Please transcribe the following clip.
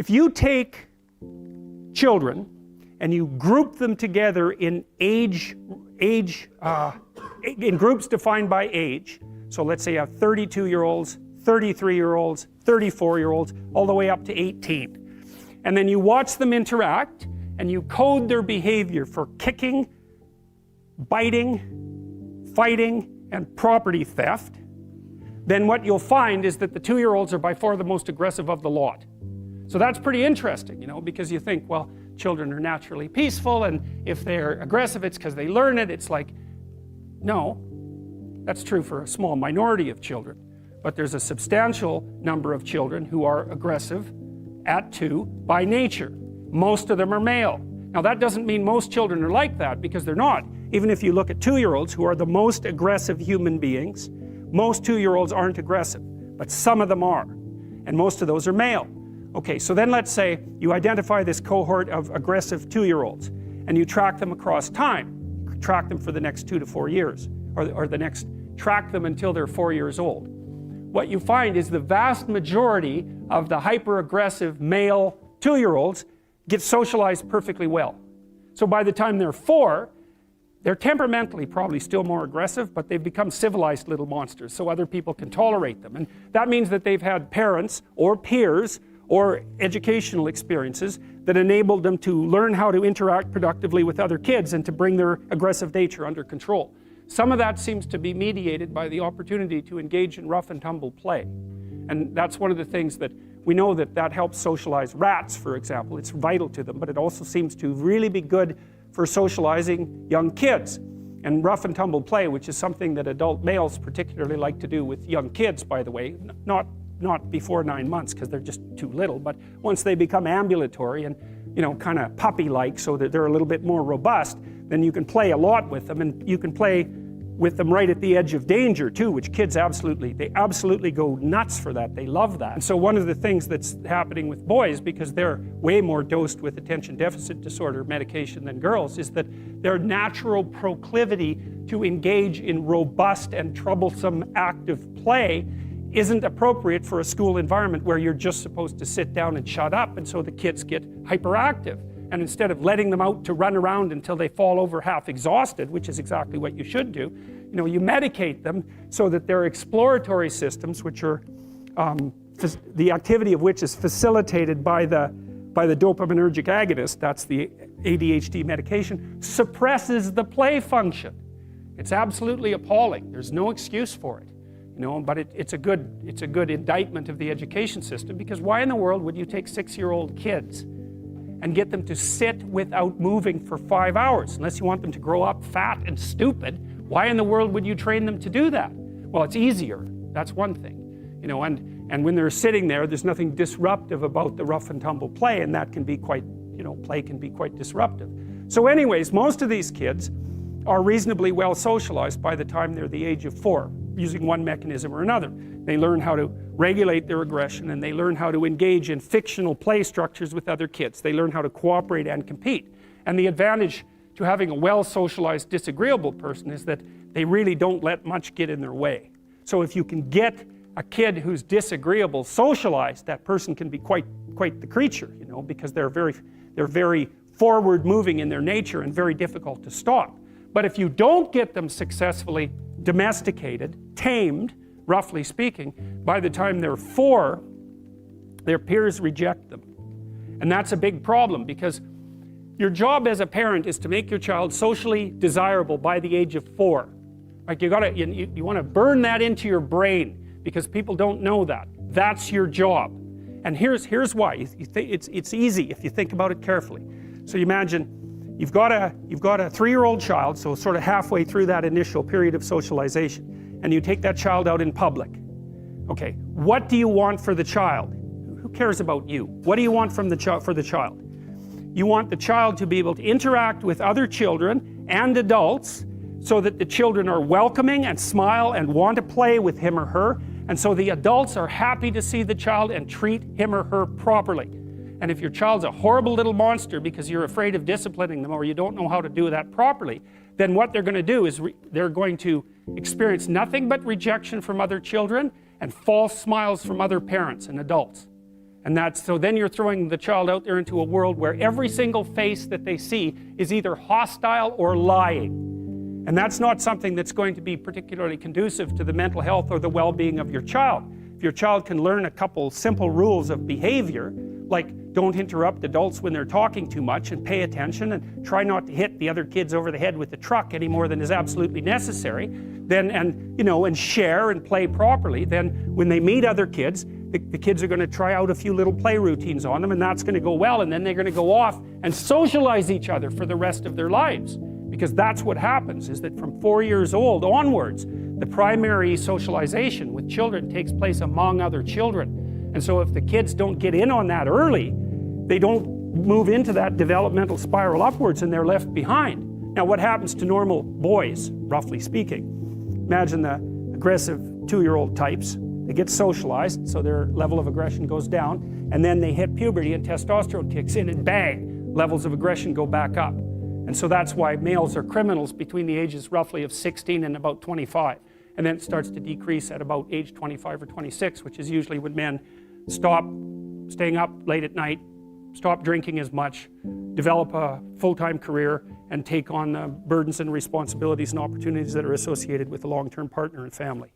if you take children and you group them together in in groups defined by age, so let's say you have 32-year-olds, 33-year-olds, 34-year-olds, all the way up to 18. And then you watch them interact and you code their behavior for kicking, biting, fighting, and property theft, then what you'll find is that the 2-year-olds are by far the most aggressive of the lot. So that's pretty interesting, you know, because you think, well, children are naturally peaceful, and if they're aggressive it's because they learn it. It's like, no, that's true for a small minority of children, but there's a substantial number of children who are aggressive at 2 by nature. Most of them are male. Now that doesn't mean most children are like that, because they're not. Even if you look at 2-year-olds who are the most aggressive human beings, most 2-year-olds aren't aggressive, but some of them are, and most of those are male. Okay, so then let's say you identify this cohort of aggressive 2-year-olds and you track them across time. Track them for the next 2 to 4 years, or track them until they're 4 years old. What you find is the vast majority of the hyper-aggressive male 2-year-olds get socialized perfectly well. So by the time they're 4, they're temperamentally probably still more aggressive, but they've become civilized little monsters, so other people can tolerate them. And that means that they've had parents or peers or educational experiences that enabled them to learn how to interact productively with other kids and to bring their aggressive nature under control. Some of that seems to be mediated by the opportunity to engage in rough and tumble play. And that's one of the things that we know that helps socialize rats, for example. It's vital to them, but it also seems to really be good for socializing young kids. And rough and tumble play, which is something that adult males particularly like to do with young kids, by the way, not before 9 months because they're just too little, but once they become ambulatory and, you know, kind of puppy-like, so that they're a little bit more robust, then you can play a lot with them, and you can play with them right at the edge of danger too, which kids absolutely go nuts for that. They love that. And so one of the things that's happening with boys, because they're way more dosed with attention deficit disorder medication than girls, is that their natural proclivity to engage in robust and troublesome active play isn't appropriate for a school environment where you're just supposed to sit down and shut up, and so the kids get hyperactive. And instead of letting them out to run around until they fall over half exhausted, which is exactly what you should do, you know, you medicate them so that their exploratory systems, which are the activity of which is facilitated by the dopaminergic agonist, that's the ADHD medication, suppresses the play function. It's absolutely appalling. There's no excuse for it. You know, but it's a good indictment of the education system, because why in the world would you take 6-year-old kids and get them to sit without moving for 5 hours? Unless you want them to grow up fat and stupid, why in the world would you train them to do that? Well, it's easier. That's one thing. You know, and when they're sitting there, there's nothing disruptive about the rough and tumble play, and that can be quite, you know, play can be quite disruptive. So anyways, most of these kids are reasonably well socialized by the time they're the age of 4, using one mechanism or another. They learn how to regulate their aggression, and they learn how to engage in fictional play structures with other kids. They learn how to cooperate and compete. And the advantage to having a well-socialized disagreeable person is that they really don't let much get in their way. So if you can get a kid who's disagreeable socialized, that person can be quite the creature, you know, because they're very forward-moving in their nature and very difficult to stop. But if you don't get them successfully domesticated, tamed, roughly speaking, by the time they're 4, their peers reject them. And that's a big problem, because your job as a parent is to make your child socially desirable by the age of 4. Like you want to burn that into your brain, because people don't know that. That's your job. And here's why. It's easy if you think about it carefully. So you imagine you've got a 3-year-old child, so sort of halfway through that initial period of socialization, and you take that child out in public. Okay, what do you want for the child? Who cares about you? What do you want for the child? You want the child to be able to interact with other children and adults so that the children are welcoming and smile and want to play with him or her, and so the adults are happy to see the child and treat him or her properly. And if your child's a horrible little monster because you're afraid of disciplining them, or you don't know how to do that properly, then what they're going to do is they're going to experience nothing but rejection from other children and false smiles from other parents and adults. And so then you're throwing the child out there into a world where every single face that they see is either hostile or lying. And that's not something that's going to be particularly conducive to the mental health or the well-being of your child. If your child can learn a couple simple rules of behavior, like don't interrupt adults when they're talking too much, and pay attention, and try not to hit the other kids over the head with the truck any more than is absolutely necessary, and share and play properly, then when they meet other kids, the kids are going to try out a few little play routines on them, and that's going to go well, and then they're going to go off and socialize each other for the rest of their lives. Because that's what happens, is that from 4 years old onwards, the primary socialization with children takes place among other children. And so if the kids don't get in on that early, they don't move into that developmental spiral upwards, and they're left behind. Now, what happens to normal boys, roughly speaking? Imagine the aggressive 2-year-old types. They get socialized, so their level of aggression goes down, and then they hit puberty and testosterone kicks in, and bang, levels of aggression go back up. And so that's why males are criminals between the ages roughly of 16 and about 25. And then it starts to decrease at about age 25 or 26, which is usually when men stop staying up late at night, stop drinking as much, develop a full-time career, and take on the burdens and responsibilities and opportunities that are associated with a long-term partner and family.